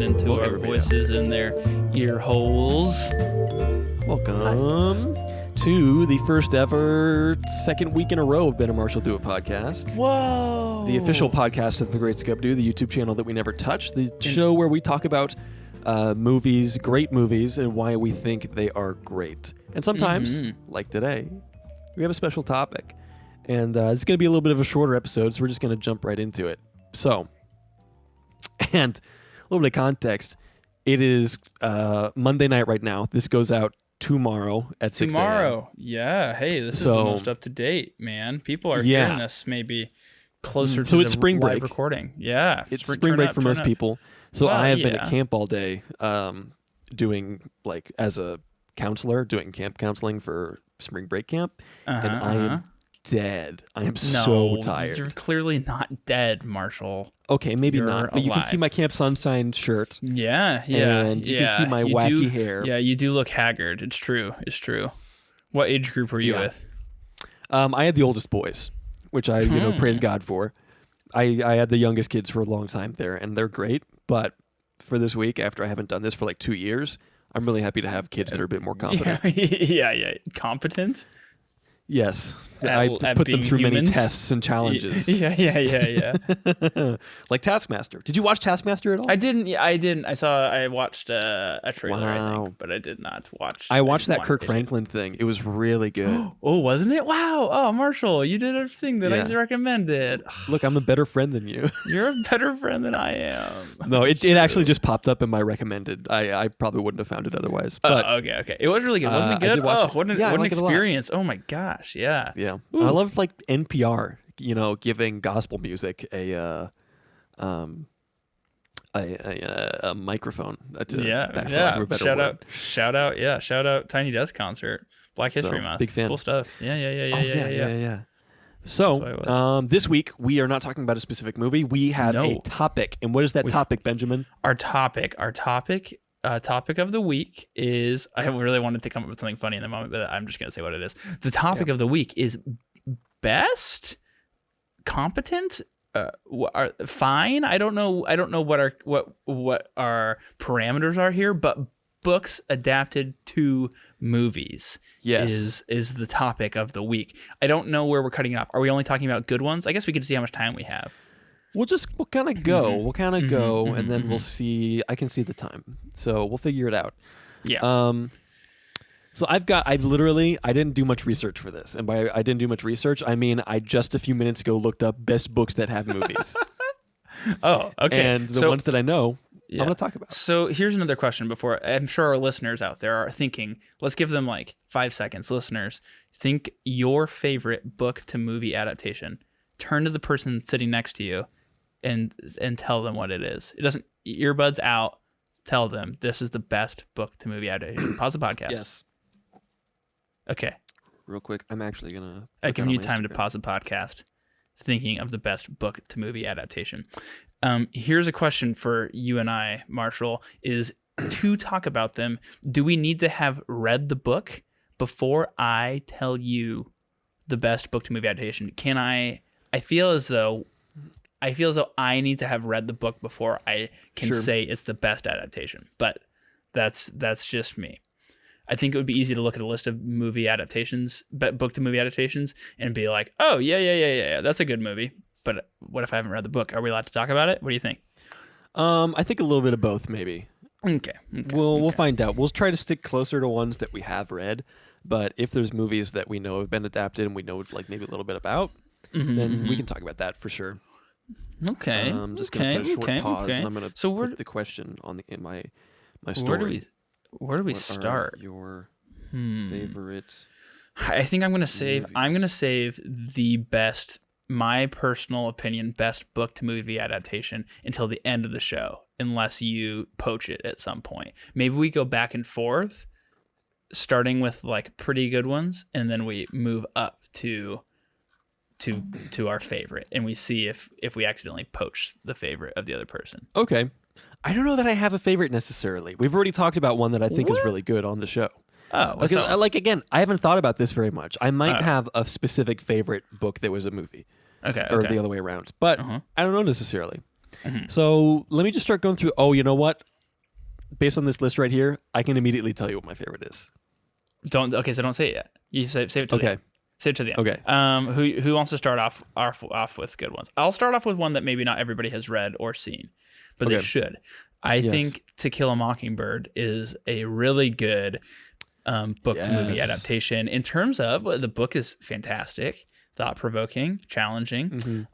into our voices in their ear holes. Welcome to the first ever second week in a row of Ben and Marshall Do It podcast. Whoa! The official podcast of The Great Scub-Do, the YouTube channel that we never touch, the show where we talk about movies, great movies, and why we think they are great. And sometimes, like today, we have a special topic. And it's going to be a little bit of a shorter episode, so we're just going to jump right into it. So, and a little bit of context. It is Monday night right now. This goes out tomorrow at 6 a.m. Tomorrow. Yeah. Hey, this is the most up to date, man. People are hearing this maybe closer to it's the spring live break. Recording. Yeah. It's spring break for most people. So Well, I have been at camp all day doing, like, as a counselor, doing camp counseling for spring break camp. And I am dead. I am so tired. You're clearly not dead, Marshall. Okay, maybe You're not. But you can alive. see my Camp Sunshine shirt. Yeah. And you can see my wacky hair. Yeah, you do look haggard. It's true. What age group were you with? I had the oldest boys, which I praise God for. I had the youngest kids for a long time there, and they're great. But for this week, after I haven't done this for like 2 years, I'm really happy to have kids that are a bit more competent. Yeah. Competent? Yes. I put them through many tests and challenges. Yeah. Like Taskmaster. Did you watch Taskmaster at all? I didn't. I watched a trailer, I think, but I did not watch. I watched that Kirk Franklin thing. It was really good. Oh, wasn't it? Wow. Oh, Marshall, you did a thing that I recommended. Look, I'm a better friend than you. You're a better friend than I am. No, it actually just popped up in my recommended. I probably wouldn't have found it otherwise. But okay. It was really good, wasn't it? Good. What an like experience! Oh my gosh, yeah. Yeah. I loved like NPR, giving gospel music a microphone. Shout out Tiny Desk concert, Black History Month. Big fan. Cool stuff. Yeah. So this week we are not talking about a specific movie. We have a topic, and what is that topic, Benjamin? Our topic of the week is, I really wanted to come up with something funny in the moment, but I'm just going to say what it is. The topic of the week is best, competent, fine. I don't know what our parameters are here, but books adapted to movies is the topic of the week. I don't know where we're cutting it off. Are we only talking about good ones? I guess we could see how much time we have. We'll kind of go. We'll kind of go, and then we'll see. I can see the time, so we'll figure it out. Yeah. So I didn't do much research for this, and by I didn't do much research, I mean I just a few minutes ago looked up best books that have movies. Oh, okay. And the ones that I know, I'm going to talk about. So here's another question before. I'm sure our listeners out there are thinking, let's give them like 5 seconds. Listeners, think your favorite book to movie adaptation. Turn to the person sitting next to you and tell them what it is. It doesn't, earbuds out, tell them this is the best book to movie adaptation. Pause the podcast. Yes. Okay. Real quick, I'm actually going to... I give you time to pause the podcast thinking of the best book to movie adaptation. Here's a question for you and I, Marshall, is to talk about them, do we need to have read the book before I tell you the best book to movie adaptation? I feel as though I need to have read the book before I can say it's the best adaptation, but that's just me. I think it would be easy to look at a list of movie adaptations, book to movie adaptations, and be like, oh, yeah, that's a good movie. But what if I haven't read the book? Are we allowed to talk about it? What do you think? I think a little bit of both, maybe. Okay. We'll find out. We'll try to stick closer to ones that we have read, but if there's movies that we know have been adapted and we know like maybe a little bit about, then we can talk about that for sure. Okay. I'm just going to put a short pause, and I'm going to put the question in my story. Where do we start? Are your favorite? I think I'm going to save. Movies? I'm going to save the best, my personal opinion, best book to movie adaptation until the end of the show, unless you poach it at some point. Maybe we go back and forth, starting with like pretty good ones, and then we move up to our favorite, and we see if we accidentally poach the favorite of the other person. Okay. I don't know that I have a favorite necessarily. We've already talked about one that I think is really good on the show. Oh, what's because, that? again, I haven't thought about this very much. I might have a specific favorite book that was a movie. Or the other way around. But I don't know necessarily. So let me just start going through. Oh, you know what? based on this list right here, I can immediately tell you what my favorite is. So don't say it yet. You save it to the end. Save it to the end. Okay. Who wants to start off with good ones? I'll start off with one that maybe not everybody has read or seen, but they should. I think To Kill a Mockingbird is a really good book to movie adaptation in terms of the book is fantastic, thought-provoking, challenging,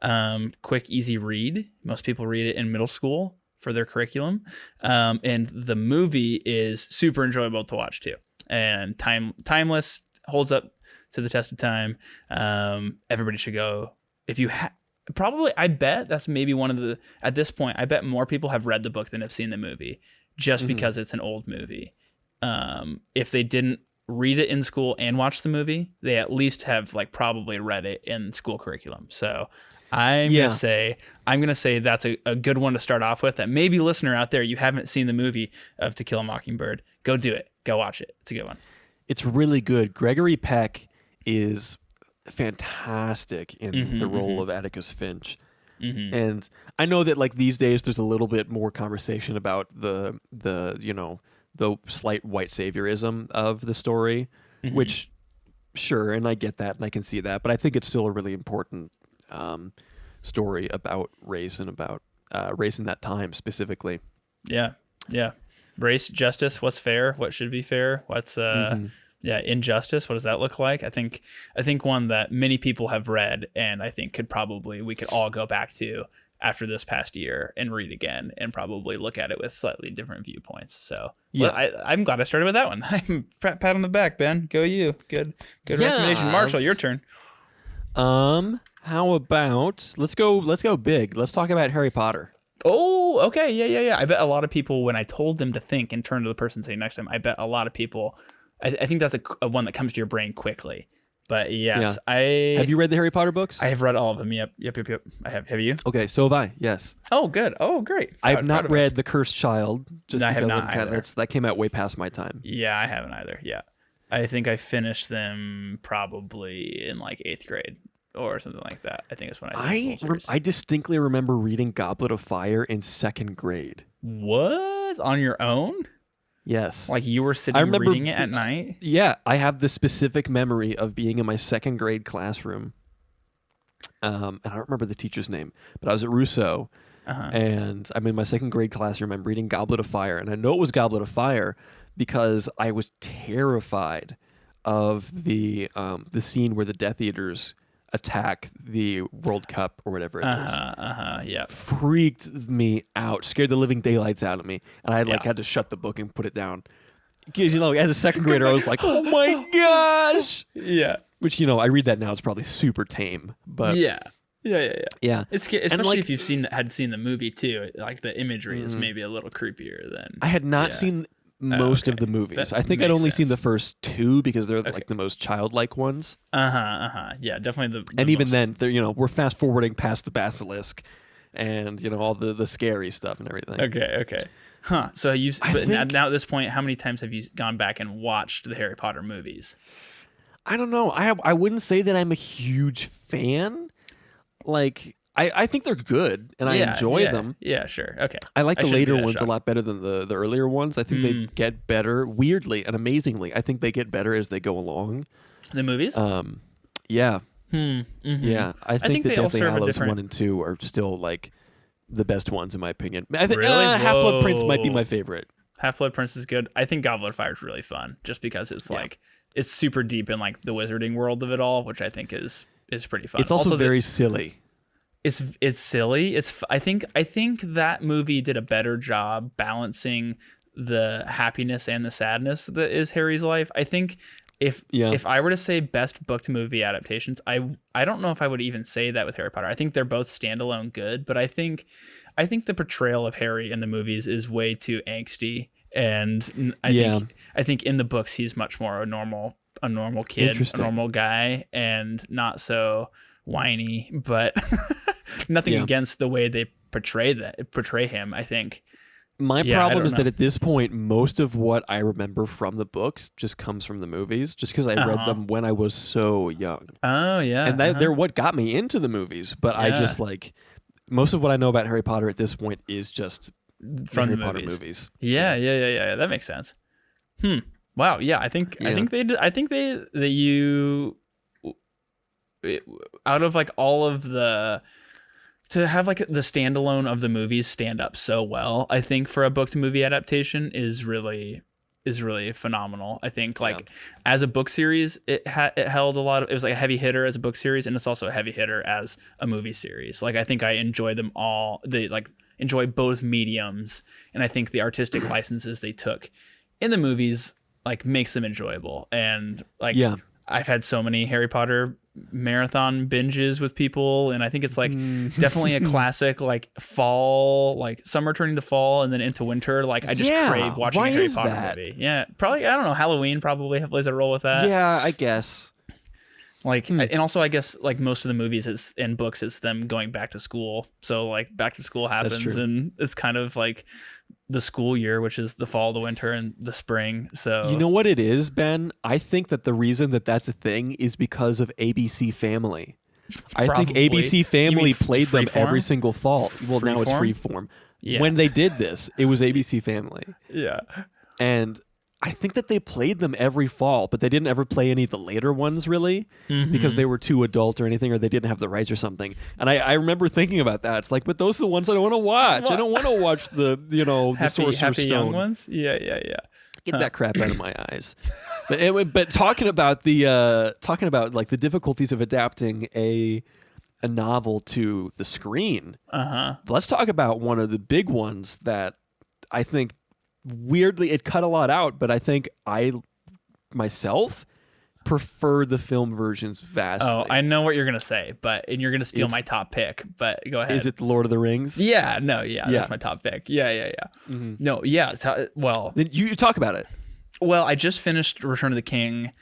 quick, easy read. Most people read it in middle school for their curriculum. And the movie is super enjoyable to watch too. And timeless, holds up to the test of time. Everybody should go. If you probably, I bet that's maybe one of the, at this point, I bet more people have read the book than have seen the movie just because it's an old movie. If they didn't read it in school and watch the movie, they at least have like probably read it in school curriculum. So I'm gonna say that's a good one to start off with. That maybe listener out there, you haven't seen the movie of To Kill a Mockingbird, go do it. Go watch it. It's a good one. It's really good. Gregory Peck is fantastic in the role of Atticus Finch. And I know that like these days there's a little bit more conversation about the slight white saviorism of the story, which sure, and I get that and I can see that, but I think it's still a really important story about race and about race in that time specifically. Yeah. Race, justice, what's fair, what should be fair, what's injustice, what does that look like? I think one that many people have read and I think we could all go back to after this past year and read again and probably look at it with slightly different viewpoints. So I'm glad I started with that one. I'm pat on the back, Ben. Go you. Good recommendation. Marshall, your turn. How about let's go big. Let's talk about Harry Potter. Oh, okay. Yeah. I bet a lot of people, when I told them to think and turn to the person sitting next to them, I bet a lot of people, I think that's a one that comes to your brain quickly. But yes, have you read the Harry Potter books? I have read all of them. Yep. I have. Have you? Okay, so have I. Yes. Oh, good. Oh, great. I have not read The Cursed Child. I have not either. That came out way past my time. Yeah, I haven't either. Yeah, I think I finished them probably in like 8th grade or something like that. I think it's when I distinctly remember reading Goblet of Fire in 2nd grade. What? On your own? Yes. Like you were sitting reading it at night? Yeah, I have the specific memory of being in my 2nd grade classroom. And I don't remember the teacher's name, but I was at Rousseau. And I'm in my 2nd grade classroom. I'm reading Goblet of Fire. And I know it was Goblet of Fire because I was terrified of the scene where the Death Eaters attack the World Cup or whatever it is. Yeah. Freaked me out, scared the living daylights out of me, and I had to shut the book and put it down. Because as a 2nd grader, I was like, "Oh my gosh!" Yeah. Which I read that now, it's probably super tame, but yeah. It's especially if you've had seen the movie too. Like the imagery is maybe a little creepier than. I had not seen most of the movies. I think I'd only seen the first 2 because they're like the most childlike ones. Yeah, definitely the and even then, we're fast forwarding past the basilisk, and all the scary stuff and everything. Okay. Huh. So now at this point, how many times have you gone back and watched the Harry Potter movies? I don't know. I wouldn't say that I'm a huge fan. Like. I think they're good, and I enjoy them. Yeah, sure. Okay. I like the later ones a lot better than the earlier ones. I think they get better, weirdly and amazingly. I think they get better as they go along. The movies? Yeah. Yeah. I think the Deathly Hallows 1 and 2 are still like the best ones in my opinion. I think Half-Blood Prince might be my favorite. Half-Blood Prince is good. I think Goblet of Fire is really fun, just because it's like it's super deep in like the wizarding world of it all, which I think is pretty fun. It's also very silly. It's silly. I think that movie did a better job balancing the happiness and the sadness that is Harry's life. I think if I were to say best book to movie adaptations, I don't know if I would even say that with Harry Potter. I think they're both standalone good, but I think the portrayal of Harry in the movies is way too angsty, and I think in the books he's much more a normal kid, a normal guy, and not so whiny, but nothing against the way they portray him. I think my problem is that at this point, most of what I remember from the books just comes from the movies, just because I read them when I was so young. Oh yeah, and they're what got me into the movies. But I just like most of what I know about Harry Potter at this point is just from Harry the Potter movies. movies. Yeah. That makes sense. Wow. Yeah. I think they did. I think that you out of like all of the to have like the standalone of the movies stand up so well. I think for a book to movie adaptation is really phenomenal. I think like as a book series, it held a lot of, it was like a heavy hitter as a book series, and it's also a heavy hitter as a movie series. Like I think I enjoy them all. They like enjoy both mediums, and I think the artistic licenses they took in the movies like makes them enjoyable. And like I've had so many Harry Potter marathon binges with people, and I think it's like definitely a classic like fall, like summer turning to fall and then into winter. Like I just crave watching a Harry Potter movie. Yeah, probably, I don't know, Halloween probably plays a role with that. Yeah, I guess. Like and also I guess like most of the movies and books it's them going back to school. So like back to school happens and it's kind of like the school year, which is the fall, the winter, and the spring. So you know what it is, Ben? I think that the reason that that's a thing is because of ABC Family. I think ABC Family played them every single fall. Well, now it's Freeform. Yeah. When they did this, it was ABC Family. Yeah. And I think that they played them every fall, but they didn't ever play any of the later ones really because they were too adult or anything, or they didn't have the rights or something. And I remember thinking about that. It's like, but those are the ones I don't want to watch. What? I don't want to watch the, the Sorcerer's Stone. Young ones? Yeah. Get that crap out of my eyes. But talking about like the difficulties of adapting a novel to the screen. Let's talk about one of the big ones that I think weirdly it cut a lot out, but I think I myself prefer the film versions vastly. Oh, I know what you're gonna say, and you're gonna steal my top pick. But go ahead. Is it The Lord of the Rings? Yeah, that's my top pick. Yeah. No, yeah. Well, then you talk about it. Well, I just finished Return of the King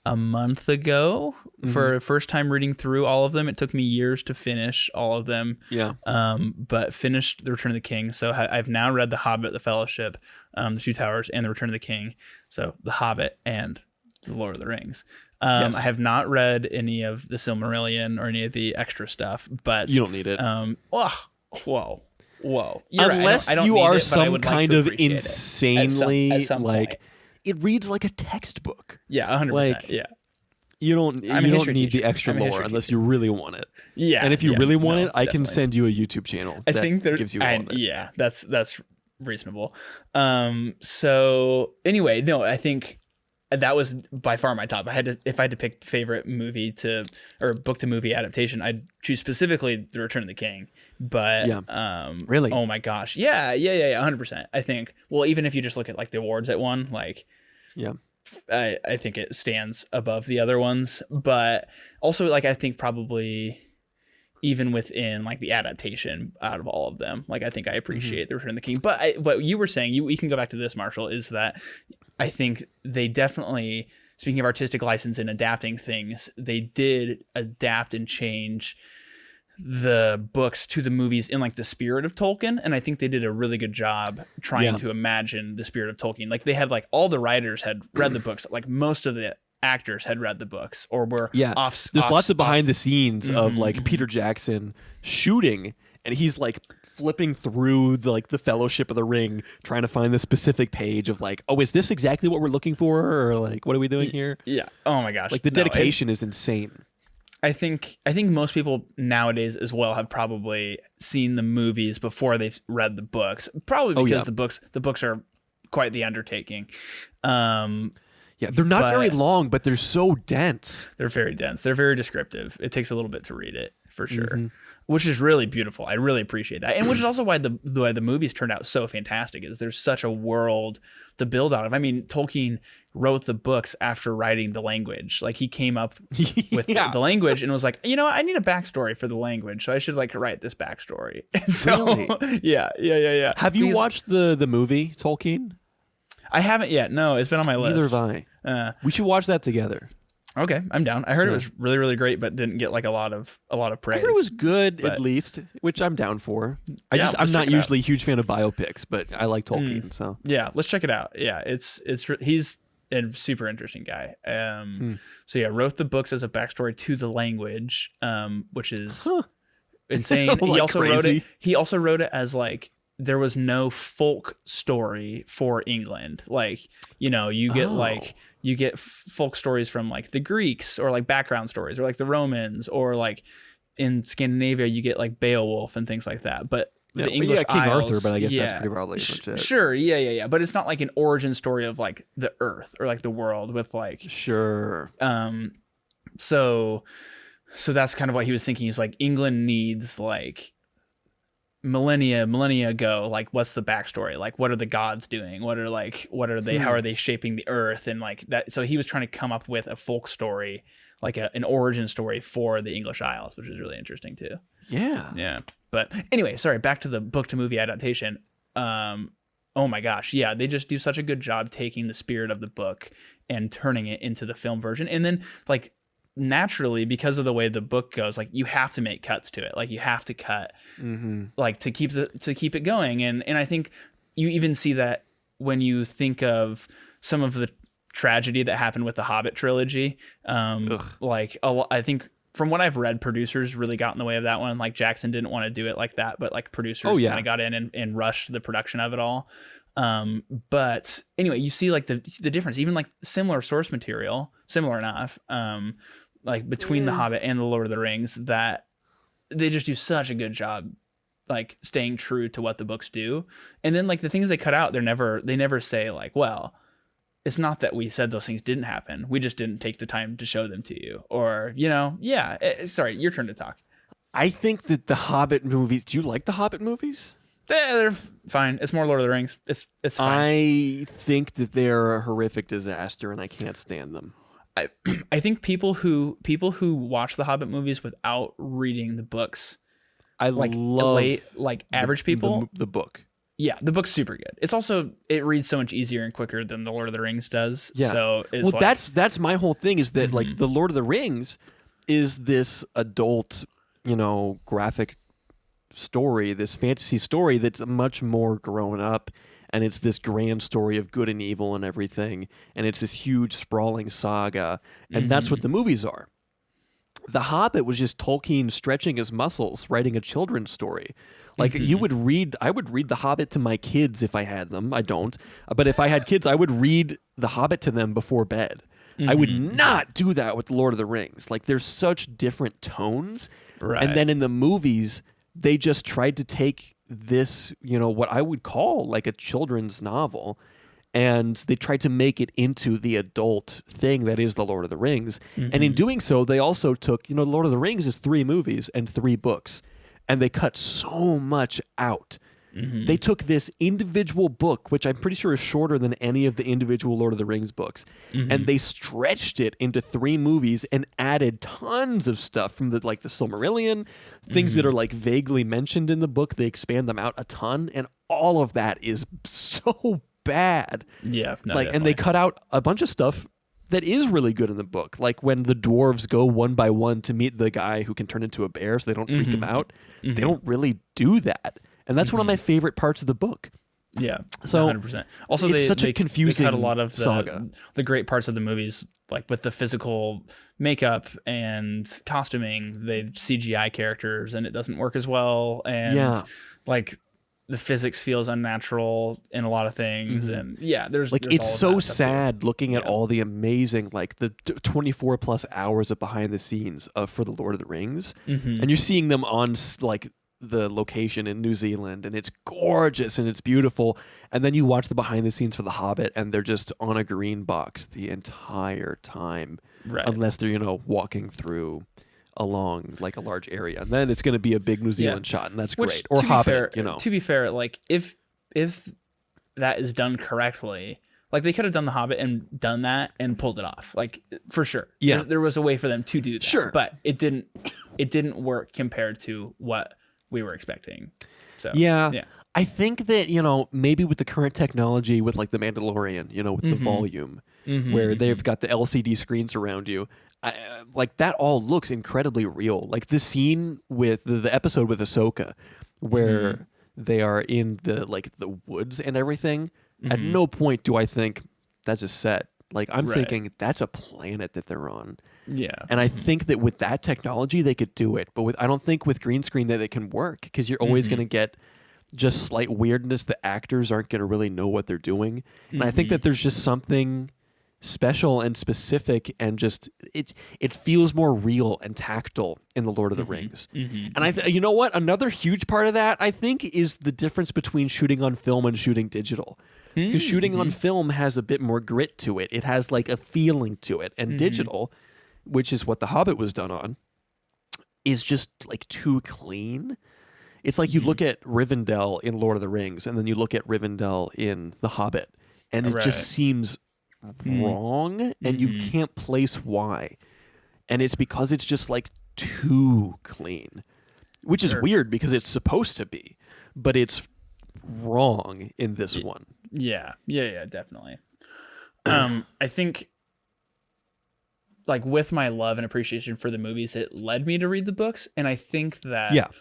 a month ago for first time reading through all of them. It took me years to finish all of them. Yeah. But finished The Return of the King. So I've now read The Hobbit, The Fellowship, The Two Towers, and The Return of the King. So The Hobbit and The Lord of the Rings. I have not read any of the Silmarillion or any of the extra stuff, but you don't need it. Whoa. Unless I don't you need are it, some kind of appreciate insanely at some like point. It reads like a textbook. Yeah, 100%. Like, yeah. You don't need the extra lore unless you really want it. Yeah. And if you really want it, I definitely. can send you a YouTube channel that gives you all of it. Yeah, that's reasonable. So anyway, no, I think that was by far my top. If I had to pick favorite movie or book to movie adaptation, I'd choose specifically The Return of the King. But really, oh my gosh, yeah, 100%. I think. Well, even if you just look at like the awards it won, like, I think it stands above the other ones. But also, like, I think probably even within like the adaptation out of all of them, like I think I appreciate The Return of the King. But what you were saying, we can go back to this, Marshall, is that I think they definitely, speaking of artistic license and adapting things, they did adapt and change the books to the movies in like the spirit of Tolkien, and I think they did a really good job trying to imagine the spirit of Tolkien. Like they had like all the writers had read the books, like most of the actors had read the books or were off. There's lots of behind the scenes of like Peter Jackson shooting, and he's like flipping through the Fellowship of the Ring, trying to find the specific page of like, oh, is this exactly what we're looking for, or like, what are we doing here? Yeah. Oh my gosh. Like the dedication is insane. I think most people nowadays as well have probably seen the movies before they've read the books. Probably because the books are quite the undertaking. They're not very long, but they're so dense. They're very dense. They're very descriptive. It takes a little bit to read it for sure, which is really beautiful. I really appreciate that, and which is also why the movies turned out so fantastic. Is there's such a world to build out of. I mean, Tolkien wrote the books after writing the language. Like he came up with the language and was like, I need a backstory for the language, so I should like write this backstory. So yeah. Have you watched the movie Tolkien? I haven't yet. No, it's been on my list. Neither have I. We should watch that together. Okay, I'm down. I heard it was really, really great, but didn't get like a lot of praise. I heard it was good, at least, which I'm down for. I'm not usually a huge fan of biopics, but I like Tolkien, so yeah, let's check it out. Yeah, he's a super interesting guy. So yeah, wrote the books as a backstory to the language, which is insane. Like he also crazy. wrote it. He also wrote it as like there was no folk story for England. Like, you get you get folk stories from like the Greeks, or like background stories, or like the Romans, or like in Scandinavia you get like Beowulf and things like that. But the English King Isles, Arthur, but I guess that's pretty broadly legit. Sure, yeah. But it's not like an origin story of like the earth or like the world with like sure. So that's kind of what he was thinking. He's like, England needs like millennia ago, like what's the backstory, like what are the gods doing, what are they how are they shaping the earth, and like that. So he was trying to come up with a folk story, like an origin story for the English Isles, which is really interesting too. Yeah. But anyway, sorry, back to the book to movie adaptation. Oh my gosh, yeah, they just do such a good job taking the spirit of the book and turning it into the film version. And then like naturally, because of the way the book goes, like you have to make cuts to it, like you have to cut like to keep it going. And I think you even see that when you think of some of the tragedy that happened with the Hobbit trilogy. Like I think from what I've read, producers really got in the way of that one. Like Jackson didn't want to do it like that, but like producers kind of got in and rushed the production of it all. But anyway, you see like the difference, even like similar source material, similar enough, like between the Hobbit and the Lord of the Rings, that they just do such a good job, like staying true to what the books do. And then like the things they cut out, they never say like, well, it's not that we said those things didn't happen, we just didn't take the time to show them to you, or sorry, your turn to talk. I think that the Hobbit movies, do you like the Hobbit movies? They're fine. It's more Lord of the Rings. It's fine. I think that they're a horrific disaster, and I can't stand them. I think people who watch the Hobbit movies without reading the books, love average people, the book. Yeah, the book's super good. It's also, it reads so much easier and quicker than the Lord of the Rings does. Yeah. So it's that's my whole thing, is that like the Lord of the Rings is this adult, graphic story, this fantasy story that's much more grown up, and it's this grand story of good and evil and everything, and it's this huge sprawling saga, and that's what the movies are. The Hobbit was just Tolkien stretching his muscles, writing a children's story. Like I would read The Hobbit to my kids if I had them. I don't, but if I had kids, I would read The Hobbit to them before bed. I would not do that with The Lord of the Rings. Like there's such different tones, right. And then in the movies, they just tried to take this, what I would call like a children's novel, and they tried to make it into the adult thing that is the Lord of the Rings. And in doing so, they also took, the Lord of the Rings is 3 movies and 3 books, and they cut so much out. They took this individual book, which I'm pretty sure is shorter than any of the individual Lord of the Rings books, and they stretched it into 3 movies and added tons of stuff from the Silmarillion, things that are like vaguely mentioned in the book. They expand them out a ton, and all of that is so bad. Yeah, no, and they cut out a bunch of stuff that is really good in the book, like when the dwarves go one by one to meet the guy who can turn into a bear, so they don't freak him out. They don't really do that. And that's one of my favorite parts of the book. Yeah, so 100%. Also, it's such a confusing they cut a lot of saga. The great parts of the movies, like with the physical makeup and costuming, they CGI characters, and it doesn't work as well. And like the physics feels unnatural in a lot of things. And there's it's all so that stuff sad too. looking at all the amazing, like the 24 plus hours of behind the scenes for the Lord of the Rings, and you're seeing them on like the location in New Zealand, and it's gorgeous and it's beautiful, and then you watch the behind the scenes for The Hobbit, and they're just on a green box the entire time, right. Unless they're walking through along like a large area, and then it's going to be a big New Zealand shot, and that's great. Or Hobbit, to be fair, like if that is done correctly, like they could have done The Hobbit and done that and pulled it off, like for sure. There was a way for them to do that, sure, but it didn't work compared to what we were expecting. So I think that maybe with the current technology, with like the Mandalorian, with the volume, where they've got the LCD screens around you, like that all looks incredibly real. Like the scene with the episode with Ahsoka, where they are in the woods and everything. At no point do I think that's a set. Like I'm thinking that's a planet that they're on. Yeah. And I think that with that technology they could do it, but I don't think with green screen that it can work, because you're always going to get just slight weirdness, the actors aren't going to really know what they're doing. And I think that there's just something special and specific, and just it feels more real and tactile in the Lord of the Rings. And you know what? Another huge part of that, I think, is the difference between shooting on film and shooting digital. Because shooting on film has a bit more grit to it. It has like a feeling to it. And digital, which is what The Hobbit was done on, is just like too clean. It's like you look at Rivendell in Lord of the Rings, and then you look at Rivendell in The Hobbit, and it just seems wrong, and you can't place why. And it's because it's just like too clean, which is weird because it's supposed to be, but it's wrong in this one. Yeah, definitely. I think, like, with my love and appreciation for the movies, it led me to read the books, and I think that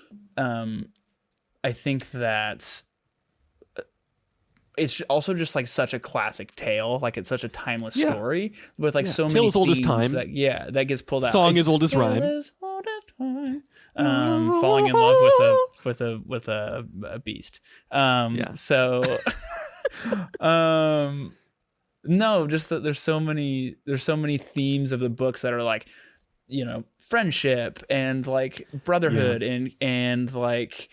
it's also just like such a classic tale. Like, it's such a timeless story with like so many Tale as old as time. That gets pulled out. Song as old as rhyme. Falling in love with a beast. So no, just that there's so many themes of the books that are like, you know, friendship and like brotherhood and like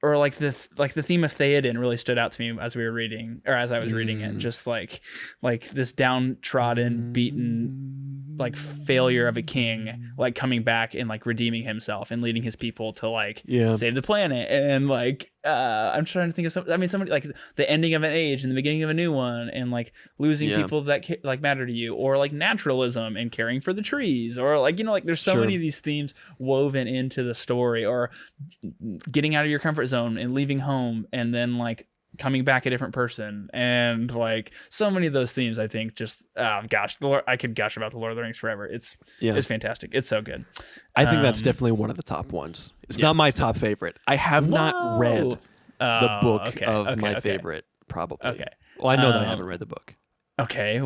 or like the theme of Theoden really stood out to me as we were reading, or as I was reading it. Just like this downtrodden, beaten, like failure of a king, like coming back and like redeeming himself and leading his people to like save the planet. And like I'm trying to think of somebody like the ending of an age and the beginning of a new one, and like losing people that like matter to you, or like naturalism and caring for the trees, or like, you know, like there's so many of these themes woven into the story, or getting out of your comfort zone and leaving home and then like coming back a different person, and like so many of those themes. I think just I could gush about the Lord of the Rings forever. It's fantastic. It's so good. I think that's definitely one of the top ones. It's not my top favorite. I have not read the book of my favorite, probably. Okay. Well, I know that I haven't read the book. Okay.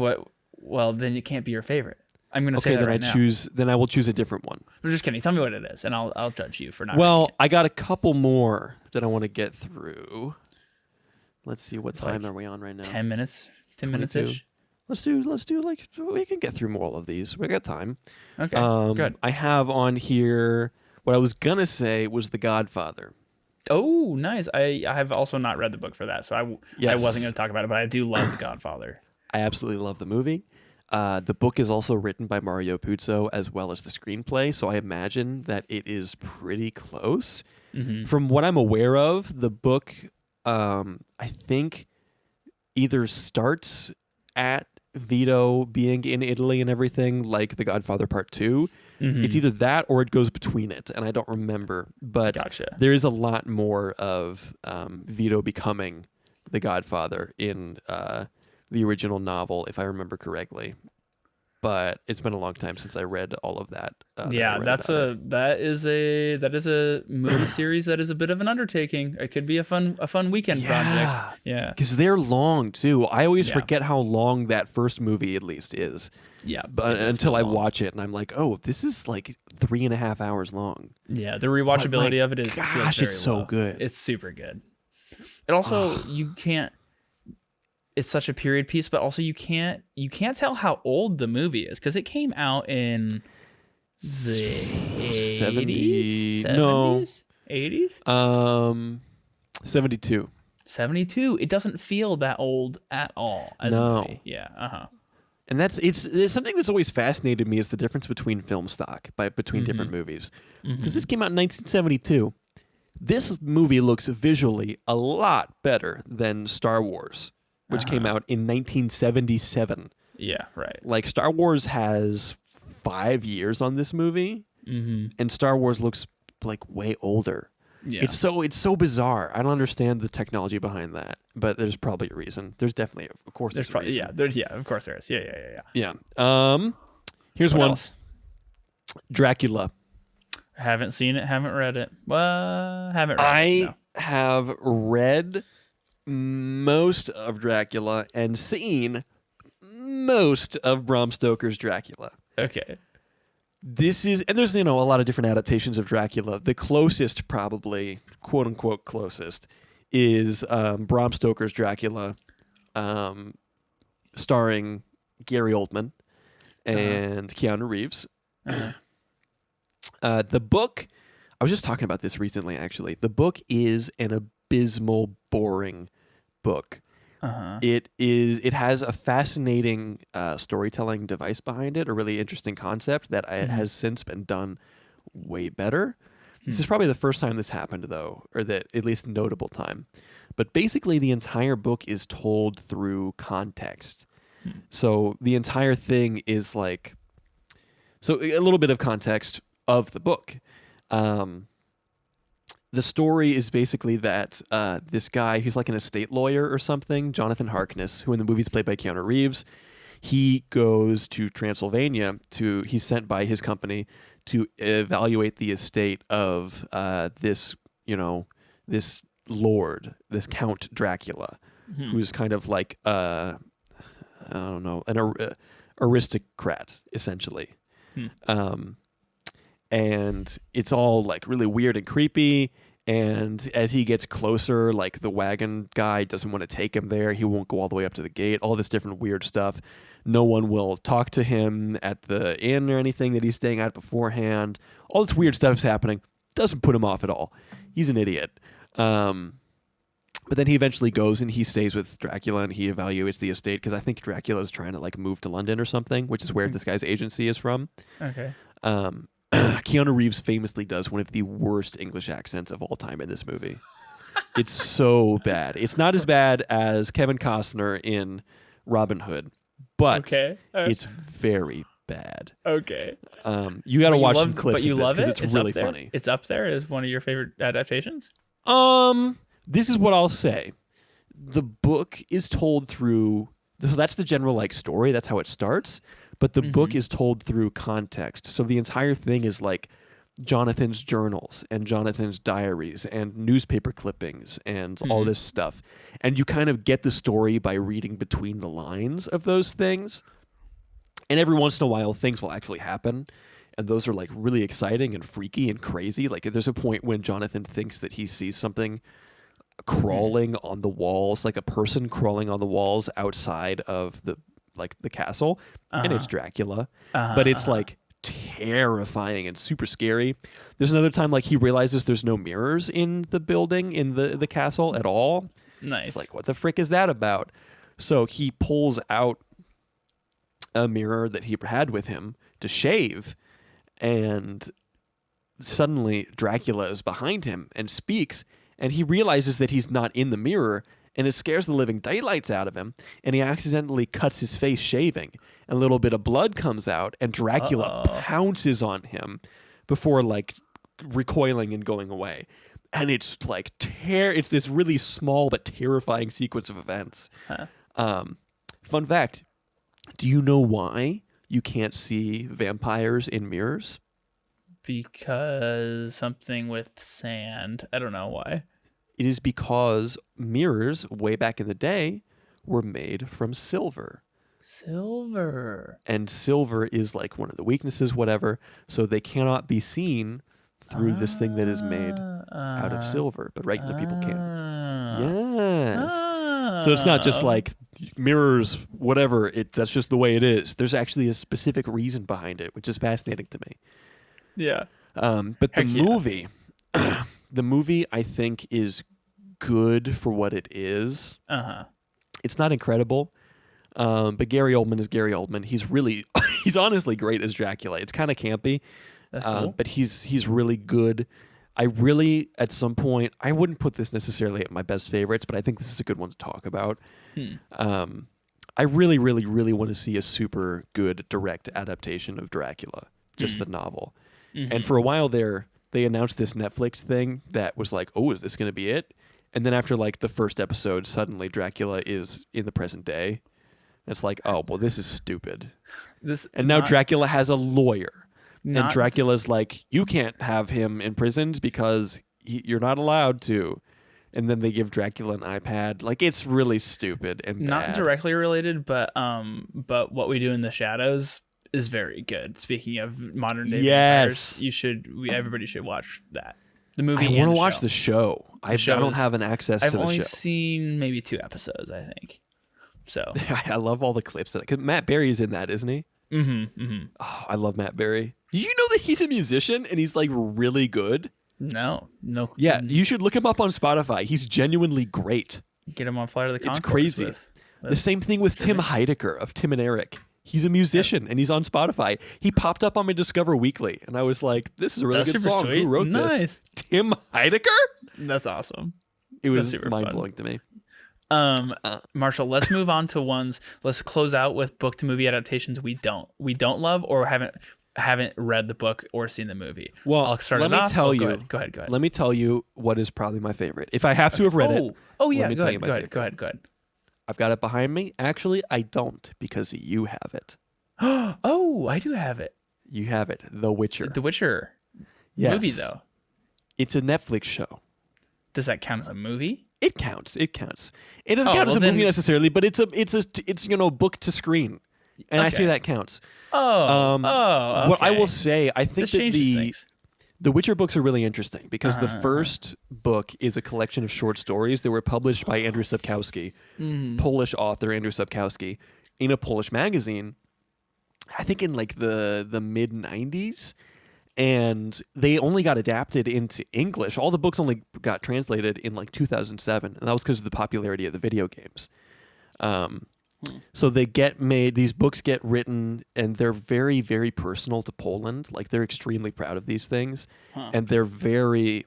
Well, then it can't be your favorite. I'm going to say that right now. Then I will choose a different one. I'm just kidding. Tell me what it is, and I'll judge you for not. Well, I got a couple more that I want to get through. Let's see, what time are we on right now? 10 minutes. 10 minutes-ish. Let's do like, we can get through more of these. We got time. Okay, good. I have on here, what I was going to say was The Godfather. Oh, nice. I have also not read the book for that, so I wasn't going to talk about it, but I do love The Godfather. I absolutely love the movie. The book is also written by Mario Puzo, as well as the screenplay, so I imagine that it is pretty close. From what I'm aware of, the book, I think, either starts at Vito being in Italy and everything, like The Godfather Part 2. It's either that or it goes between it, and I don't remember. But there is a lot more of Vito becoming the Godfather in the original novel, if I remember correctly. But it's been a long time since I read all of that. That is a movie series that is a bit of an undertaking. It could be a fun weekend project. Yeah, because they're long too. I always forget how long that first movie at least is. Yeah, but until I watch it and I'm like, oh, this is like 3.5 hours long. Yeah, the rewatchability of it is. Gosh, it's so good. It's super good. It also you can't. It's such a period piece, but also you can't tell how old the movie is because it came out in the 70s? No. 80s? 72. 72. It doesn't feel that old at all as a movie. Yeah. And there's something that's always fascinated me is the difference between film stock between different movies. Because this came out in 1972. This movie looks visually a lot better than Star Wars, which came out in 1977. Yeah, right. Like, Star Wars has 5 years on this movie, and Star Wars looks like way older. Yeah. It's so bizarre. I don't understand the technology behind that, but there's probably a reason. There's definitely, of course, there's probably a reason. Of course there is. Yeah. Here's what one. Else? Dracula. Haven't seen it. Haven't read it. Haven't read it. I have read most of Dracula and seen most of Bram Stoker's Dracula. Okay. This is, and there's, a lot of different adaptations of Dracula. The closest, probably, quote unquote closest, is Bram Stoker's Dracula, starring Gary Oldman and Keanu Reeves. The book, I was just talking about this recently, actually. The book is an abysmal, boring book. It has a fascinating storytelling device behind it, a really interesting concept that has since been done way better. This is probably the first time this happened, though, or that at least notable time. But basically, the entire book is told through context. So the entire thing is like, so a little bit of context of the book. The story is basically that this guy, who's like an estate lawyer or something, Jonathan Harkness, who in the movie is played by Keanu Reeves, he goes to Transylvania he's sent by his company to evaluate the estate of this lord, this Count Dracula, who's kind of like, I don't know, an aristocrat, essentially. And it's all like really weird and creepy. And as he gets closer, like the wagon guy doesn't want to take him there. He won't go all the way up to the gate. All this different weird stuff. No one will talk to him at the inn or anything that he's staying at beforehand. All this weird stuff's happening. Doesn't put him off at all. He's an idiot. But then he eventually goes and he stays with Dracula and he evaluates the estate because I think Dracula is trying to like move to London or something, which is where this guy's agency is from. Okay. Keanu Reeves famously does one of the worst English accents of all time in this movie. It's so bad. It's not as bad as Kevin Costner in Robin Hood, but it's very bad. Okay. You got to watch some clips of this because it's really funny. It's up there as one of your favorite adaptations? This is what I'll say. The book is told through, that's the general like story. That's how it starts. But the book is told through context. So the entire thing is like Jonathan's journals and Jonathan's diaries and newspaper clippings and all this stuff. And you kind of get the story by reading between the lines of those things. And every once in a while, things will actually happen. And those are like really exciting and freaky and crazy. Like there's a point when Jonathan thinks that he sees something crawling on the walls, like a person crawling on the walls outside of the castle, and it's Dracula, but it's like terrifying and super scary. There's another time like he realizes there's no mirrors in the building in the castle at all. Nice. It's like, what the frick is that about? So he pulls out a mirror that he had with him to shave, and suddenly Dracula is behind him and speaks, and he realizes that he's not in the mirror. And it scares the living daylights out of him, and he accidentally cuts his face shaving, and a little bit of blood comes out, and Dracula pounces on him before like recoiling and going away. And it's like it's this really small but terrifying sequence of events. Fun fact: do you know why you can't see vampires in mirrors? Because something with sand. I don't know why. It is because mirrors, way back in the day, were made from silver. Silver. And silver is like one of the weaknesses, whatever. So they cannot be seen through this thing that is made out of silver. But regular people can. Yes. So it's not just like mirrors, whatever. That's just the way it is. There's actually a specific reason behind it, which is fascinating to me. Yeah. But the movie, I think, is good for what it is. It's not incredible, but Gary Oldman is Gary Oldman. He's honestly great as Dracula. It's kind of campy, That's cool. but he's really good. I really, at some point, I wouldn't put this necessarily at my best favorites, but I think this is a good one to talk about. I really, really, really want to see a super good direct adaptation of Dracula, just the novel. And for a while there, they announced this Netflix thing that was like, oh, is this going to be it? And then after like the first episode, suddenly Dracula is in the present day. It's like, oh, well, this is stupid. And now Dracula has a lawyer. And Dracula's like, you can't have him imprisoned because you're not allowed to. And then they give Dracula an iPad. Like, it's really stupid and not bad. directly related, but What We Do in the Shadows is very good. Speaking of modern day Yes. vampires, everybody should watch that. The movie. I want to watch the show. I show don't is- have an access I've to the only show. seen maybe 2 episodes, I think. So. I love all the clips. Cause Matt Berry's in that, isn't he? Mm-hmm. Oh, I love Matt Berry. Did you know that he's a musician and he's like really good? No. Yeah, you should look him up on Spotify. He's genuinely great. Get him on Flight of the Conchords. It's crazy. The same thing with Tim Heidecker of Tim and Eric. He's a musician and he's on Spotify. He popped up on my Discover Weekly, and I was like, "This is a really That's good super song. sweet. Who wrote Nice. this? Tim Heidecker." That's awesome. It was super mind fun. blowing to me. Marshall, let's move on to ones. Let's close out with book to movie adaptations we don't love or haven't read the book or seen the movie. Well, I'll start let it me off. tell you. Go ahead. Let me tell you what is probably my favorite. If I have to have read it, Oh yeah. let me Go tell you ahead. my Go favorite. ahead. I've got it behind me. Actually, I don't because you have it. Oh, I do have it. You have it. The Witcher. The Witcher Yes. movie though. It's a Netflix show. Does that count as a movie? It counts. It counts. It doesn't Oh, count as well a movie then- necessarily, but it's book to screen, and I say Okay. that counts. Okay. What I will say, I think This that changes things. the Witcher books are really interesting because the first book is a collection of short stories that were published by Andrew Sapkowski, Polish author Andrew Sapkowski, in a Polish magazine. I think in like the mid 90s. And they only got adapted into English. All the books only got translated in like 2007, and that was because of the popularity of the video games. So they get made. These books get written, and they're very, very personal to Poland. Like they're extremely proud of these things, and they're very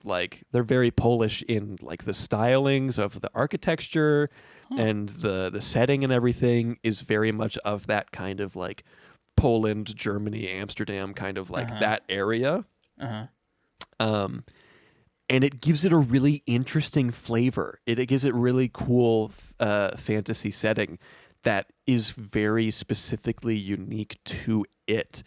Polish in like the stylings of the architecture, and the setting and everything is very much of that kind of like Poland, Germany, Amsterdam, kind of like that area. And it gives it a really interesting flavor. It gives it really cool fantasy setting that is very specifically unique to it.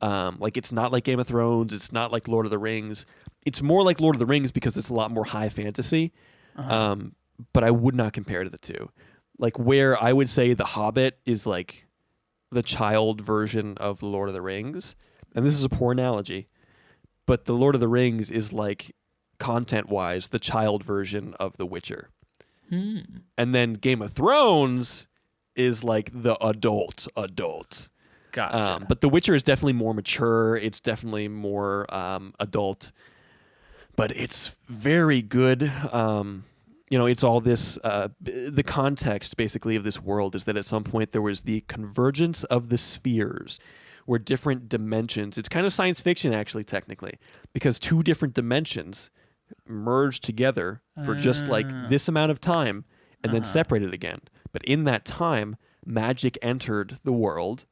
Like it's not like Game of Thrones. It's not like Lord of the Rings. It's more like Lord of the Rings because it's a lot more high fantasy. But I would not compare to the two. Like where I would say The Hobbit is like the child version of The Lord of the Rings. And this is a poor analogy, but The Lord of the Rings is like content-wise the child version of The Witcher. And then Game of Thrones is like the adult. Gotcha. But The Witcher is definitely more mature. It's definitely more adult. But it's very good. It's all this, the context basically of this world is that at some point there was the convergence of the spheres where different dimensions, it's kind of science fiction actually technically, because 2 different dimensions merged together for just like this amount of time and then separated again. But in that time, magic entered the world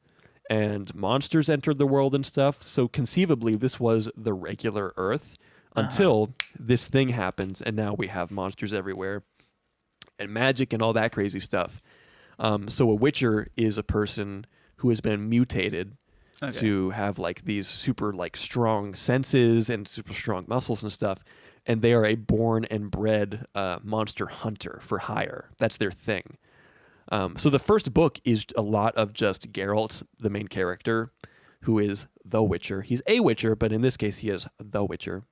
and monsters entered the world and stuff. So conceivably this was the regular Earth. Until this thing happens, and now we have monsters everywhere, and magic and all that crazy stuff. So a Witcher is a person who has been mutated to have like these super like strong senses and super strong muscles and stuff, and they are a born and bred monster hunter for hire. That's their thing. So the first book is a lot of just Geralt, the main character, who is the Witcher. He's a Witcher, but in this case, he is the Witcher.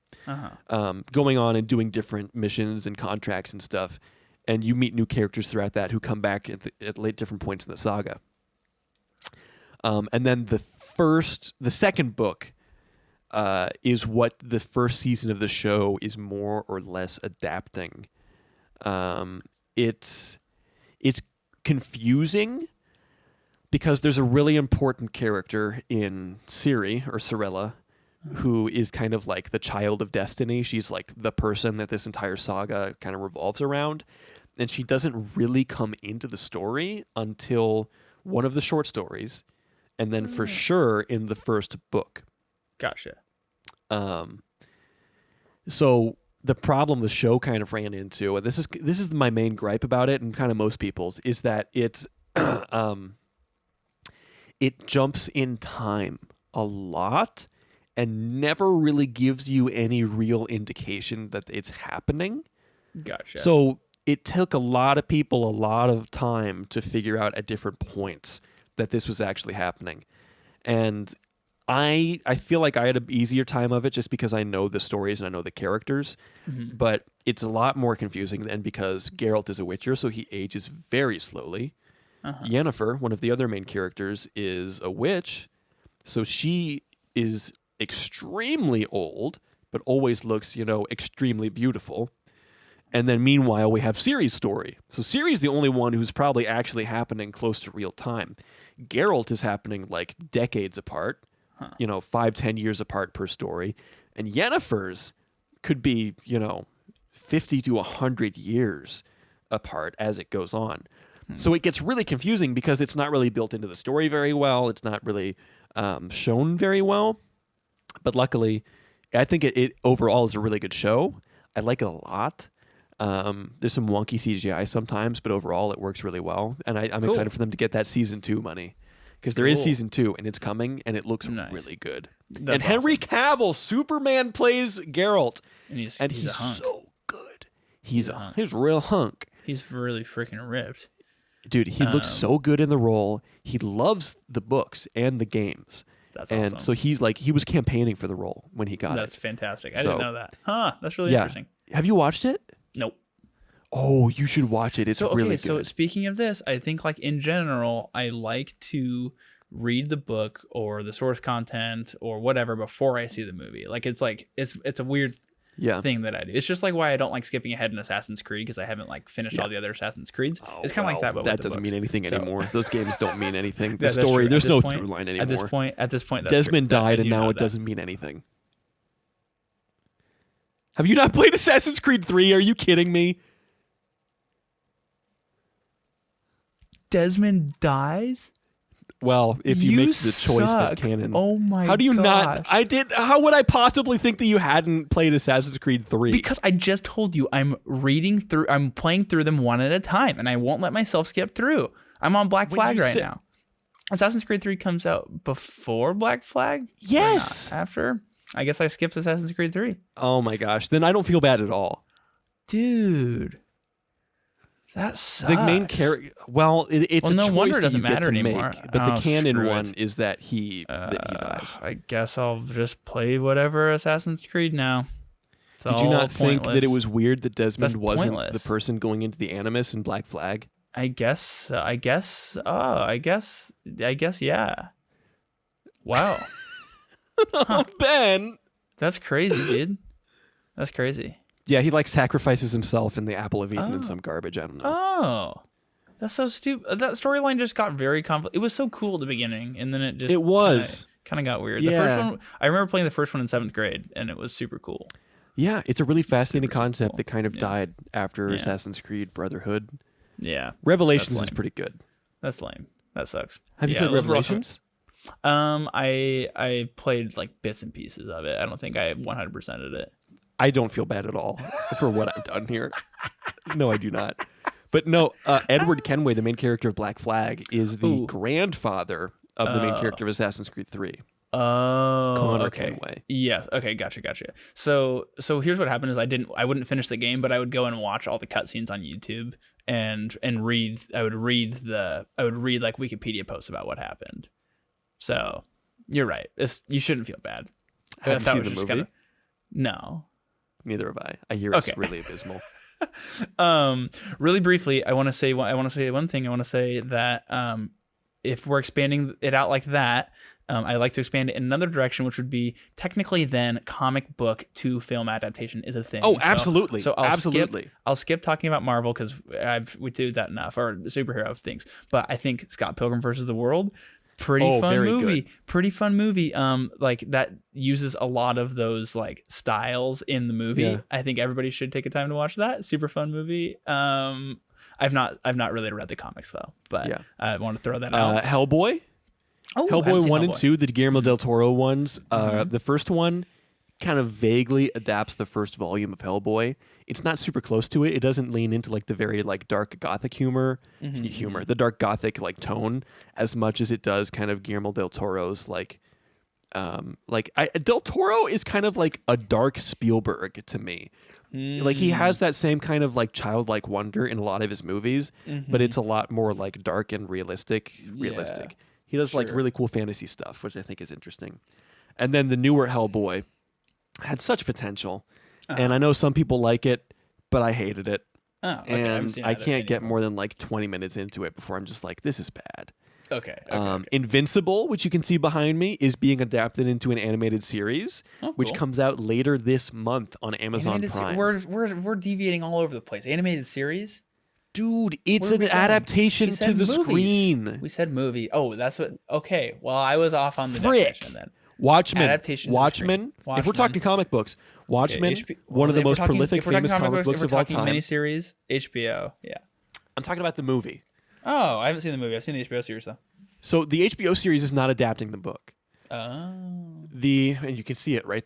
Going on and doing different missions and contracts and stuff. And you meet new characters throughout that who come back at late different points in the saga. And then the second book is what the first season of the show is more or less adapting. It's confusing because there's a really important character in Ciri or Cirilla who is kind of like the child of destiny. She's like the person that this entire saga kind of revolves around. And she doesn't really come into the story until one of the short stories, and then for sure in the first book. Gotcha. So the problem the show kind of ran into, and this is my main gripe about it, and kind of most people's, is that it jumps in time a lot and never really gives you any real indication that it's happening. Gotcha. So it took a lot of people a lot of time to figure out at different points that this was actually happening. And I feel like I had an easier time of it just because I know the stories and I know the characters. But it's a lot more confusing than because Geralt is a Witcher, so he ages very slowly. Yennefer, one of the other main characters, is a witch, so she is extremely old, but always looks, extremely beautiful. And then meanwhile, we have Ciri's story. So Ciri's the only one who's probably actually happening close to real time. Geralt is happening like decades apart, 5-10 years apart per story. And Yennefer's could be, 50 to 100 years apart as it goes on. So it gets really confusing because it's not really built into the story very well. It's not really shown very well. But luckily, I think it overall is a really good show. I like it a lot. There's some wonky CGI sometimes, but overall it works really well. And I'm excited for them to get that season 2 money. Because there is season 2 and it's coming and it looks really good. That's Henry Cavill, Superman, plays Geralt. And he's a hunk. So good. He's a real hunk. He's really freaking ripped. Dude, he looks so good in the role. He loves the books and the games. That's awesome. And so he was campaigning for the role when he got it. That's fantastic. I didn't know that. Huh, that's really interesting. Have you watched it? Nope. Oh, you should watch it. It's really good. So speaking of this, I think like in general, I like to read the book or the source content or whatever before I see the movie. Like it's a weird thing that I do. It's just like why I don't like skipping ahead in Assassin's Creed because I haven't like finished all the other Assassin's Creeds. It's kind of like that, but that with the doesn't books. mean anything anymore. Those games don't mean anything. The That's story, true. there's no through line anymore. At this point, that's Desmond true. died, and now it doesn't mean anything. Have you not played Assassin's Creed 3? Are you kidding me? Desmond dies? Well, if you make the choice that canon. Oh my god. How do you not? How would I possibly think that you hadn't played Assassin's Creed 3? Because I just told you I'm playing through them one at a time and I won't let myself skip through. I'm on Black Flag right now. Assassin's Creed 3 comes out before Black Flag? Yes. After? I guess I skipped Assassin's Creed 3. Oh my gosh. Then I don't feel bad at all. Dude. That sucks. The main character. Well, it's a no choice wonder it that doesn't you get matter to anymore. make. But the canon screw one it. is that he dies. I guess I'll just play whatever Assassin's Creed now. Did you not think that it was weird that Desmond wasn't pointless. the person going into the Animus in Black Flag? I guess. Yeah. Wow. Oh, Ben. That's crazy, dude. That's crazy. Yeah, he sacrifices himself in the Apple of Eden and some garbage. I don't know. Oh, that's so stupid. That storyline just got very complicated. It was so cool at the beginning, and then it was kind of got weird. Yeah. The first one, I remember playing the first one in 7th grade, and it was super cool. Yeah, it's a really fascinating super concept cool. that kind of died after Assassin's Creed Brotherhood. Yeah, Revelations is pretty good. That's lame. That sucks. Have you played Revelations? I played bits and pieces of it. I don't think I 100%ed it. I don't feel bad at all for what I've done here. No, I do not. But no, Edward Kenway, the main character of Black Flag, is the grandfather of the main character of Assassin's Creed 3. Oh, Connor okay. Kenway. Yes. Okay. Gotcha. So here's what happened: is I wouldn't finish the game, but I would go and watch all the cutscenes on YouTube and read. I would read Wikipedia posts about what happened. So you're right. You shouldn't feel bad. Have you seen the movie? No. Neither have I. I hear it's really abysmal. Really briefly, I want to say one thing. I want to say that if we're expanding it out like that, I like to expand it in another direction, which would be technically then comic book to film adaptation is a thing. Oh, absolutely. So absolutely. I'll skip talking about Marvel because we do that enough, or superhero things. But I think Scott Pilgrim versus the World. Pretty fun movie. That uses a lot of those styles in the movie. Yeah. I think everybody should take a time to watch that. Super fun movie. I've not really read the comics though, but I want to throw that out. Hellboy. Hellboy 1 and 2, the Guillermo del Toro ones. The first one kind of vaguely adapts the first volume of Hellboy. It's not super close to it. It doesn't lean into the very dark gothic humor, the dark gothic tone as much as it does kind of Guillermo del Toro's Del Toro is kind of like a dark Spielberg to me. He has that same kind of childlike wonder in a lot of his movies, but it's a lot more dark and realistic. He does like Sure. really cool fantasy stuff, which I think is interesting. And then the newer Hellboy had such potential, and I know some people like it, but I hated it. Oh, okay. I haven't And seen I either can't get anymore. more than like 20 minutes into it before I'm just like, this is bad. Okay. Invincible, which you can see behind me, is being adapted into an animated series, Oh, which cool. comes out later this month on Amazon Animated Prime. we're deviating all over the place. Animated series. Dude, it's Where are an we going? adaptation We to said the movies. screen. We said movie. Oh, that's what. Okay. Well, I was off on the Frick. definition then. Watchmen. Adaptation to the Watchmen. screen. If we're talking comic books, Watchmen, one of the if we're most talking- prolific, if we're talking famous comic books if of we're all talking time. miniseries, HBO. Yeah. I'm talking about the movie. Oh, I haven't seen the movie. I've seen the HBO series though. So the HBO series is not adapting the book. Oh. And you can see it right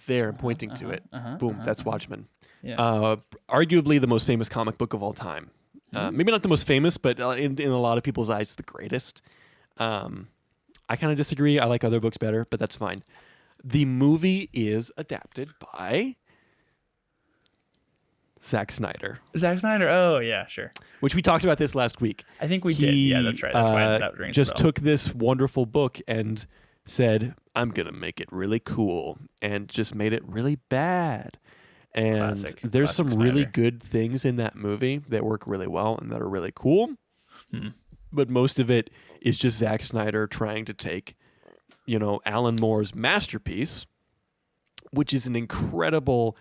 there, pointing to it. Boom, that's Watchmen. Yeah. Arguably the most famous comic book of all time. Maybe not the most famous, but in a lot of people's eyes, the greatest. I kind of disagree. I like other books better, but that's fine. The movie is adapted by Zack Snyder, Zack Snyder. Oh yeah, sure. which we talked about this last week. I think we did. Yeah, that's right. That's why that rings just a bell. took this wonderful book and said, I'm going to make it really cool, and just made it really bad. And Classic there's some Snyder. really good things in that movie that work really well and that are really cool. But most of it is just Zack Snyder trying to take, Alan Moore's masterpiece, which is an incredible,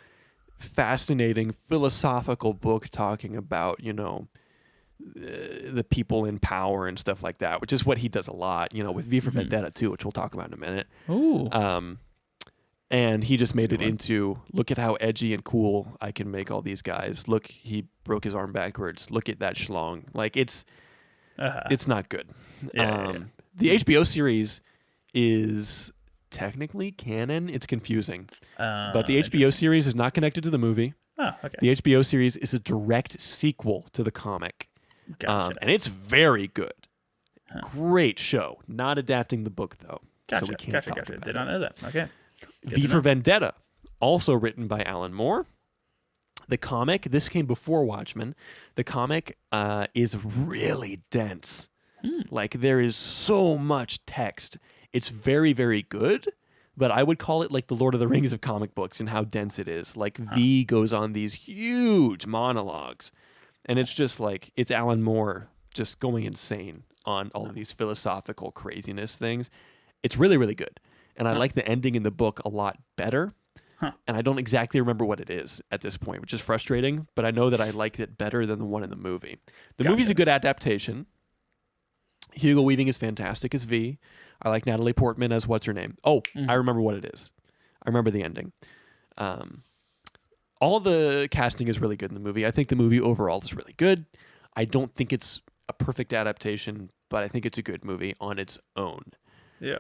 fascinating, philosophical book talking about, the people in power and stuff like that, which is what he does a lot, with V for Vendetta too, which we'll talk about in a minute. Ooh. And he just made it into, look at how edgy and cool I can make all these guys. Look, he broke his arm backwards. Look at that schlong. Like, it's not good. Yeah. The HBO series is technically canon. It's confusing. But the HBO series is not connected to the movie. Oh, okay. The HBO series is a direct sequel to the comic. Gotcha. And it's very good. Great show. Not adapting the book, though. Gotcha. So we can't Gotcha. talk Gotcha. about Did it. not know that. Okay. V for Vendetta, also written by Alan Moore. The comic, this came before Watchmen. The comic is really dense. Like, there is so much text. It's very, very good, but I would call it like the Lord of the Rings of comic books and how dense it is. Like, V goes on these huge monologues, and it's just like, it's Alan Moore just going insane on all of these philosophical craziness things. It's really, really good. And I like the ending in the book a lot better. And I don't exactly remember what it is at this point, which is frustrating, but I know that I liked it better than the one in the movie. The movie's a good adaptation. Hugo Weaving is fantastic as V. I like Natalie Portman as what's her name. Oh, I remember what it is. I remember the ending. All the casting is really good in the movie. I think the movie overall is really good. I don't think it's a perfect adaptation, but I think it's a good movie on its own. Yeah.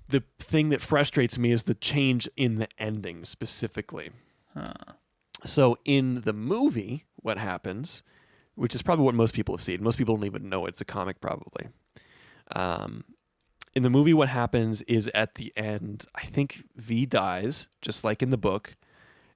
The thing that frustrates me is the change in the ending specifically. So in the movie, what happens, which is probably what most people have seen. Most people don't even know it's a comic probably. In the movie, what happens is at the end, I think V dies, just like in the book.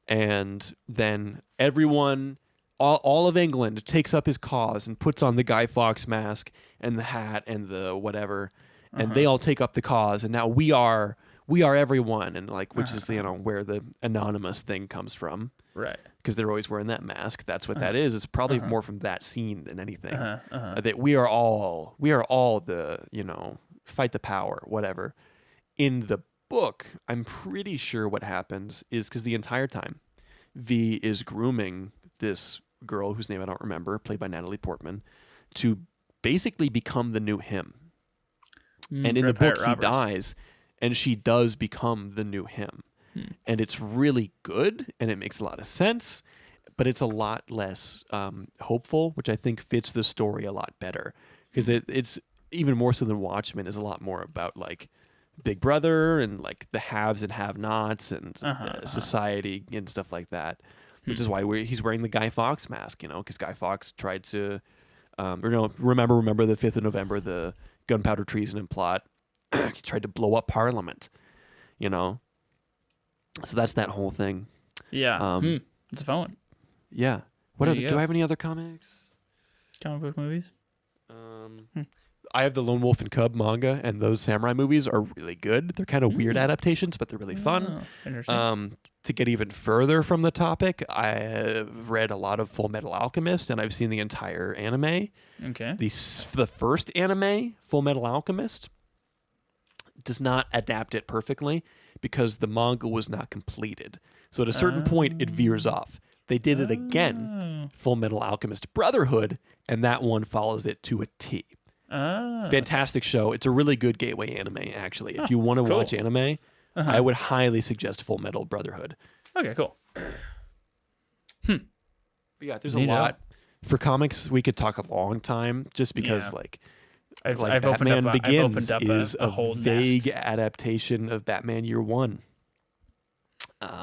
And then everyone, all of England takes up his cause and puts on the Guy Fawkes mask and the hat and the whatever. And they all take up the cause, and now we are everyone, and like, which is where the anonymous thing comes from, Right. because they're always wearing that mask. That's what that is. It's probably more from that scene than anything. That we are all the fight the power, whatever. In the book, I'm pretty sure what happens is because the entire time, V is grooming this girl whose name I don't remember, played by Natalie Portman, to basically become the new him. And in the book, he dies, and she does become the new him. And it's really good, and it makes a lot of sense, but it's a lot less hopeful, which I think fits the story a lot better. Because it's even more so than Watchmen, is a lot more about like Big Brother and like the haves and have-nots and society and stuff like that. Which is why he's wearing the Guy Fawkes mask, because Guy Fawkes tried to, remember the 5th of November, the gunpowder treason and plot. He tried to blow up Parliament, So that's that whole thing. Yeah. It's a fun one. Yeah. There you Do go. I have any other comics? Comic book movies. I have the Lone Wolf and Cub manga, and those samurai movies are really good. They're kind of weird adaptations, but they're really fun. Oh, interesting. To get even further from the topic, I've read a lot of Full Metal Alchemist, and I've seen the entire anime. Okay. The first anime, Full Metal Alchemist, does not adapt it perfectly because the manga was not completed. So at a certain point, it veers off. They did it again, Full Metal Alchemist Brotherhood, and that one follows it to a T. Fantastic show. It's a really good gateway anime, actually. If you want to watch anime, I would highly suggest Full Metal Brotherhood. Okay, cool. But yeah, there's a lot. For comics, we could talk a long time just because, I've Batman Begins opened up is a whole vague nest. adaptation of Batman Year One.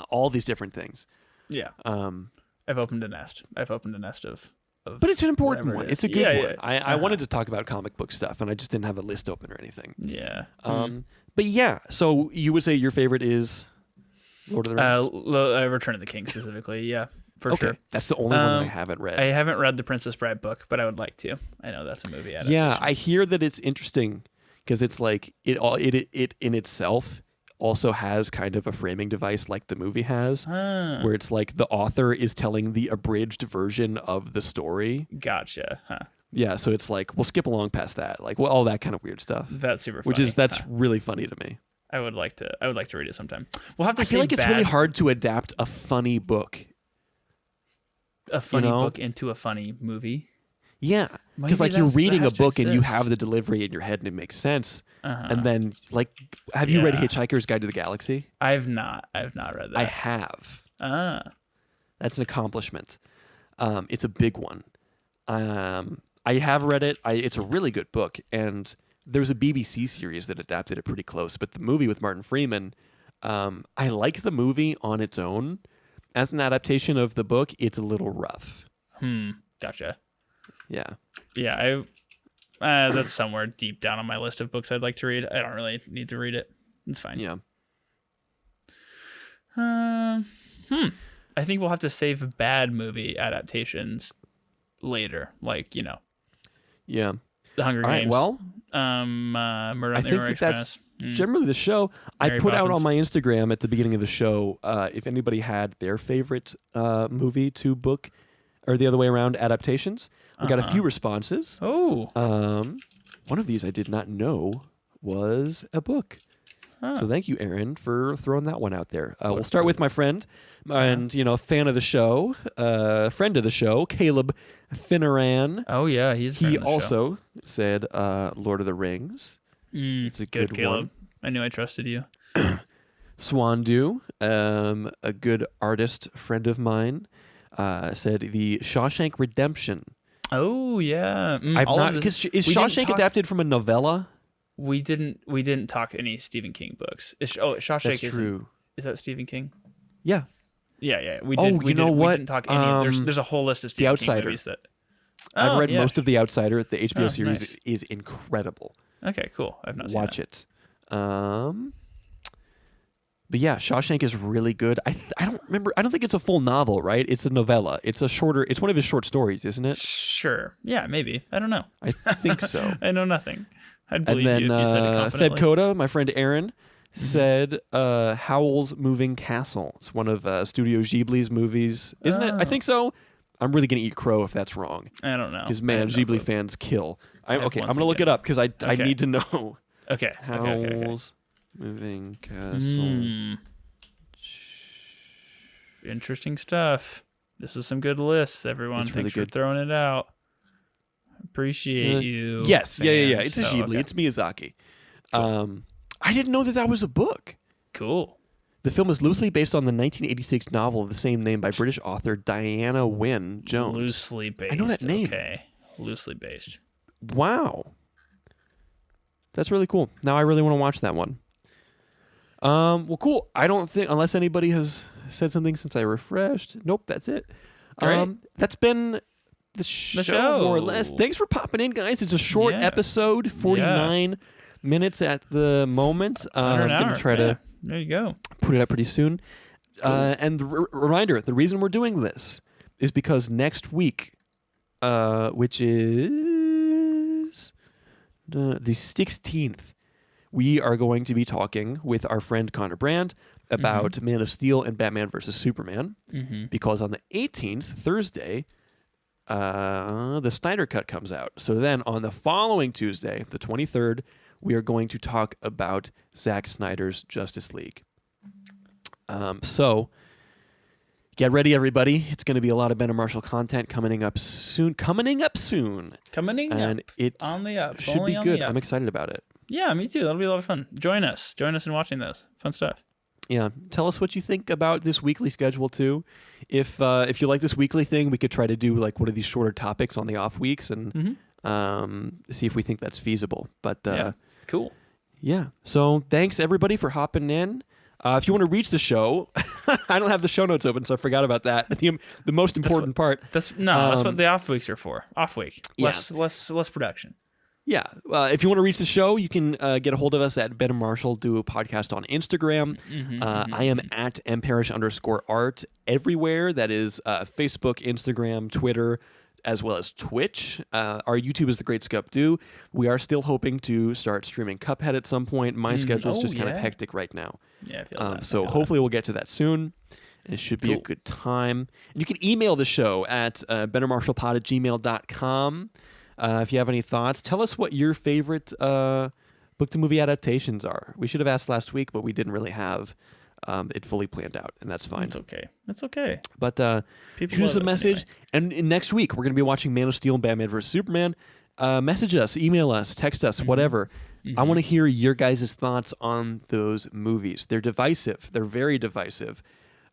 All these different things. Yeah. I've opened a nest. of But it's an important one. It's a good one. Yeah. I wanted to talk about comic book stuff, and I just didn't have a list open or anything. Yeah. But yeah, so you would say your favorite is Lord of the Rings? Return of the King specifically. Yeah, for Okay, sure. that's the only one that I haven't read. I haven't read the Princess Bride book, but I would like to. I know that's a movie adaptation. Yeah, I hear that it's interesting because it's like it in itself also has kind of a framing device like the movie has, where it's like the author is telling the abridged version of the story. Gotcha. Huh. Yeah, so it's like we'll skip along past that, like all that kind of weird stuff. That's super funny. That's really funny to me. I would like to read it sometime. We'll have to. I feel like it's really hard to adapt a funny book. A funny book into a funny movie. Yeah, because like you're reading a book and you have the delivery in your head and it makes sense. And then like, have you read Hitchhiker's Guide to the Galaxy? I've not read that. I have. That's an accomplishment. It's a big one. I have read it. It's a really good book, and there was a BBC series that adapted it pretty close. But the movie with Martin Freeman, I like the movie on its own. As an adaptation of the book, it's a little rough. Gotcha. Yeah. Yeah, that's somewhere deep down on my list of books I'd like to read. I don't really need to read it. It's fine. Yeah. I think we'll have to save bad movie adaptations later. Like, Yeah. The Hunger Games. Well, Murder on I the think Orient that's Express. generally the show. Mary I put out Poppins. on my Instagram at the beginning of the show if anybody had their favorite movie to book, or the other way around, adaptations. We got a few responses. Oh. One of these I did not know was a book. So thank you, Aaron, for throwing that one out there. We'll start with my friend and, fan of the show, friend of the show, Caleb Finneran. Oh, yeah. He also said Lord of the Rings. It's a good Caleb. one. I knew I trusted you. Swandu, a good artist friend of mine, said the Shawshank Redemption. Oh, yeah. I've not, because is Shawshank adapted from a novella? We didn't talk any Stephen King books. Shawshank That's true. Is that Stephen King? Yeah. Yeah. We didn't talk any of there's a whole list of Stephen King movies that I've read most of The Outsider. The HBO series nice. is incredible. Okay, cool. I've not seen Watch that. it. But yeah, Shawshank is really good. I don't remember. I don't think it's a full novel, right? It's a novella. It's one of his short stories, isn't it? Sure. Yeah, maybe. I don't know. I think so. I know nothing. I'd believe And then you if you said it confidently. Fed Coda, my friend Aaron, said Howl's Moving Castle. It's one of Studio Ghibli's movies, isn't it? I think so. I'm really going to eat crow if that's wrong. I don't know. Because, man, Ghibli fans kill. I'm going to look it up because I need to know. Okay. Howl's Moving Castle. Interesting stuff. This is some good lists, everyone. It's really Thanks for good. throwing it out. Appreciate you. Yes. Yeah. It's a fans. Ghibli. Okay. It's Miyazaki. I didn't know that was a book. Cool. The film is loosely based on the 1986 novel of the same name by British author Diana Wynne Jones. Loosely based. I know that name. Okay. Loosely based. Wow. That's really cool. Now I really want to watch that one. Well, cool. I don't think, unless anybody has said something since I refreshed. Nope, that's it. Great. That's been the show, more or less. Thanks for popping in, guys. It's a short episode, 49 minutes at the moment. I'm going to try to there you go. Put it up pretty soon. Cool. And the reminder, the reason we're doing this is because next week, which is the 16th, we are going to be talking with our friend Connor Brand about Man of Steel and Batman vs. Superman. Because on the 18th, Thursday, the Snyder Cut comes out. So then on the following Tuesday, the 23rd, we are going to talk about Zack Snyder's Justice League. So get ready, everybody. It's going to be a lot of Ben and Marshall content coming up soon. And it's on the up. Should Only be on good. the up. I'm excited about it. Yeah, me too. That'll be a lot of fun. Join us in watching those. Fun stuff. Yeah, tell us what you think about this weekly schedule too. If you like this weekly thing, we could try to do like one of these shorter topics on the off weeks and see if we think that's feasible. But Yeah. Cool. yeah. So thanks everybody for hopping in. If you want to reach the show, I don't have the show notes open, so I forgot about that. The most important part. That's what the off weeks are for. Off week. Less production. Yeah. If you want to reach the show, you can get a hold of us at Ben and Marshall, do a podcast on Instagram. I am at mparish_art everywhere. That is Facebook, Instagram, Twitter, as well as Twitch. Our YouTube is The Great Scup Do. We are still hoping to start streaming Cuphead at some point. My schedule is just kind of hectic right now. Yeah, I feel that. So hopefully we'll get to that soon. And it should be a good time. And you can email the show at benandmarshallpod@gmail.com. If you have any thoughts, tell us what your favorite book-to-movie adaptations are. We should have asked last week, but we didn't really have it fully planned out, and that's fine. That's okay. But People shoot us a love message, anyway. and next week we're going to be watching Man of Steel and Batman vs. Superman. Message us, email us, text us, whatever. I want to hear your guys' thoughts on those movies. They're divisive. They're very divisive.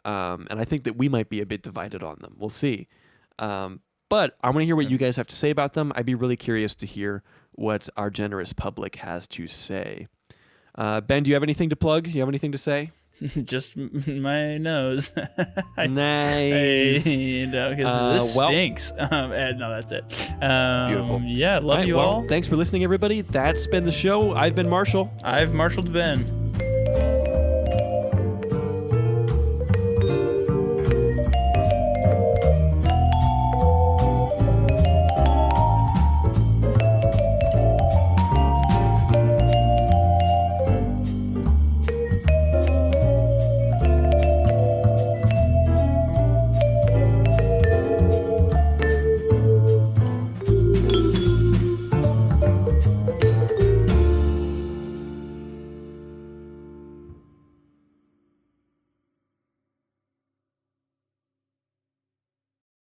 And I think that we might be a bit divided on them. We'll see. But I want to hear what you guys have to say about them. I'd be really curious to hear what our generous public has to say. Ben, do you have anything to plug? Do you have anything to say? Just my nose. Nice. Because this stinks. No, that's it. Beautiful. Yeah, love you all. Thanks for listening, everybody. That's been the show. I've been Marshall. I've marshaled Ben.